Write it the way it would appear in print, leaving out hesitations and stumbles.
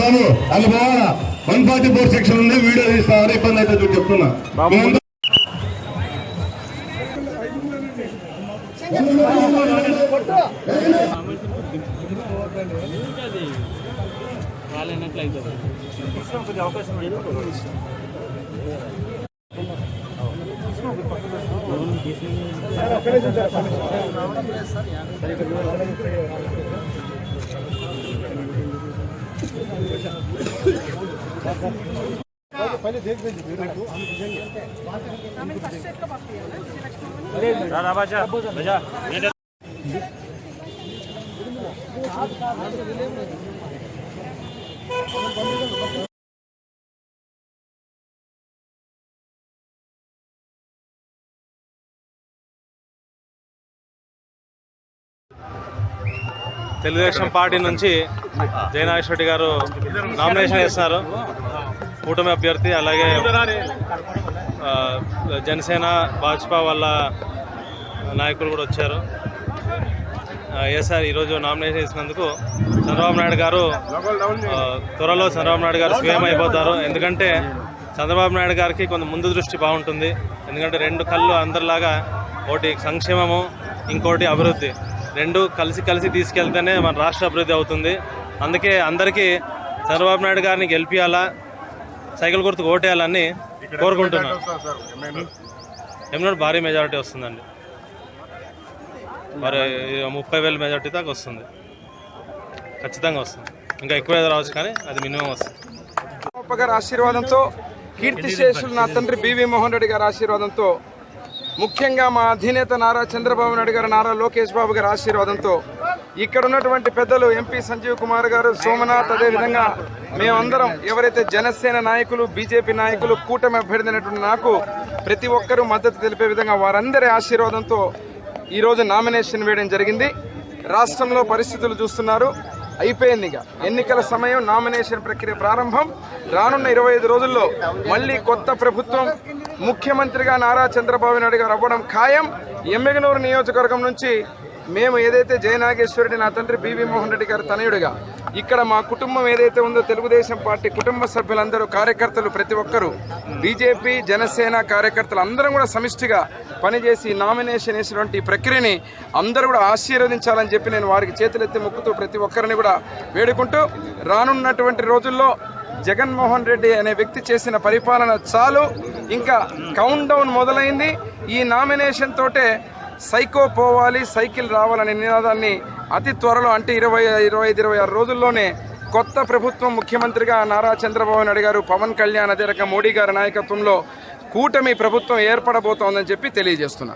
బాబు అది పోవాలా 144 సెక్షన్ ఉంది, వీడియో తీస్తామని ఇబ్బంది అయితే చెప్తున్నా. पहले देख दीजिए తెలుగుదేశం పార్టీ నుంచి జయనాగేశ్వర రెడ్డి గారు నామినేషన్ చేస్తున్నారు. కూటమి అభ్యర్థి, అలాగే జనసేన భాజపా వాళ్ళ నాయకులు కూడా వచ్చారు. సార్ ఈరోజు నామినేషన్ చేసినందుకు చంద్రబాబు నాయుడు గారు త్వరలో చంద్రబాబు నాయుడు గారు స్వయం అయిపోతారు. ఎందుకంటే చంద్రబాబు నాయుడు గారికి కొంత ముందు దృష్టి బాగుంటుంది. ఎందుకంటే రెండు కళ్ళు అందరిలాగా, ఒకటి సంక్షేమము, ఇంకోటి అభివృద్ధి, రెండు కలిసి తీసుకెళ్తేనే మన రాష్ట్ర అభివృద్ధి అవుతుంది. అందుకే అందరికీ చంద్రబాబు నాయుడు గారిని గెలిపియాలా, సైకిల్ గుర్తుకు ఓటేయాలని కోరుకుంటున్నాను. ఎమ్మెల్యే భారీ మెజారిటీ వస్తుందండి, మరి 30,000 మెజారిటీ దాకా వస్తుంది, ఖచ్చితంగా వస్తుంది. ఇంకా ఎక్కువ రావచ్చు, కానీ అది మినిమం వస్తుంది. గారి ఆశీర్వాదంతో, కీర్తిశేషులు నా తండ్రి బివి మోహన్ రెడ్డి గారి ఆశీర్వాదంతో, ముఖ్యంగా మా అధినేత నారా చంద్రబాబు నాయుడు గారు, నారా లోకేష్ బాబు గారి ఆశీర్వాదంతో, ఇక్కడ ఉన్నటువంటి పెద్దలు ఎంపీ సంజీవ్ కుమార్ గారు, సోమనాథ్, అదేవిధంగా మేమందరం ఎవరైతే జనసేన నాయకులు, బీజేపీ నాయకులు, కూటమి అభ్యర్థి అయినటువంటి నాకు ప్రతి ఒక్కరూ మద్దతు తెలిపే విధంగా వారందరి ఆశీర్వాదంతో ఈరోజు నామినేషన్ వేయడం జరిగింది. రాష్ట్రంలో పరిస్థితులు చూస్తున్నారు, అయిపోయింది. ఇక ఎన్నికల సమయం, నామినేషన్ ప్రక్రియ ప్రారంభం. రానున్న 25 రోజుల్లో మళ్ళీ కొత్త ప్రభుత్వం, ముఖ్యమంత్రిగా నారా చంద్రబాబు నాయుడు గారు అవ్వడం ఖాయం. ఎమ్మిగనూరు నియోజకవర్గం నుంచి మేము ఏదైతే జయనాగేశ్వరుడి నా తండ్రి బివి మోహన్ రెడ్డి గారు తనయుడిగా, ఇక్కడ మా కుటుంబం ఏదైతే ఉందో తెలుగుదేశం పార్టీ కుటుంబ సభ్యులందరూ, కార్యకర్తలు ప్రతి ఒక్కరూ, బీజేపీ జనసేన కార్యకర్తలు అందరం కూడా సమిష్టిగా పనిచేసి నామినేషన్ వేసినటువంటి ప్రక్రియని అందరూ కూడా ఆశీర్వదించాలని చెప్పి నేను వారికి చేతులెత్తి మొక్కుతూ ప్రతి ఒక్కరిని కూడా వేడుకుంటూ, రానున్నటువంటి రోజుల్లో జగన్మోహన్ రెడ్డి అనే వ్యక్తి చేసిన పరిపాలన చాలు, ఇంకా కౌంట్ డౌన్ మొదలైంది. ఈ నామినేషన్ తోటే సైకో పోవాలి, సైకిల్ రావాలనే నినాదాన్ని అతి త్వరలో, అంటే 25-26 రోజుల్లోనే కొత్త ప్రభుత్వం, ముఖ్యమంత్రిగా నారా చంద్రబాబు నాయుడు గారు, పవన్ కళ్యాణ్, అదే రకంగా మోడీ గారి నాయకత్వంలో కూటమి ప్రభుత్వం ఏర్పడబోతోందని చెప్పి తెలియజేస్తున్నా.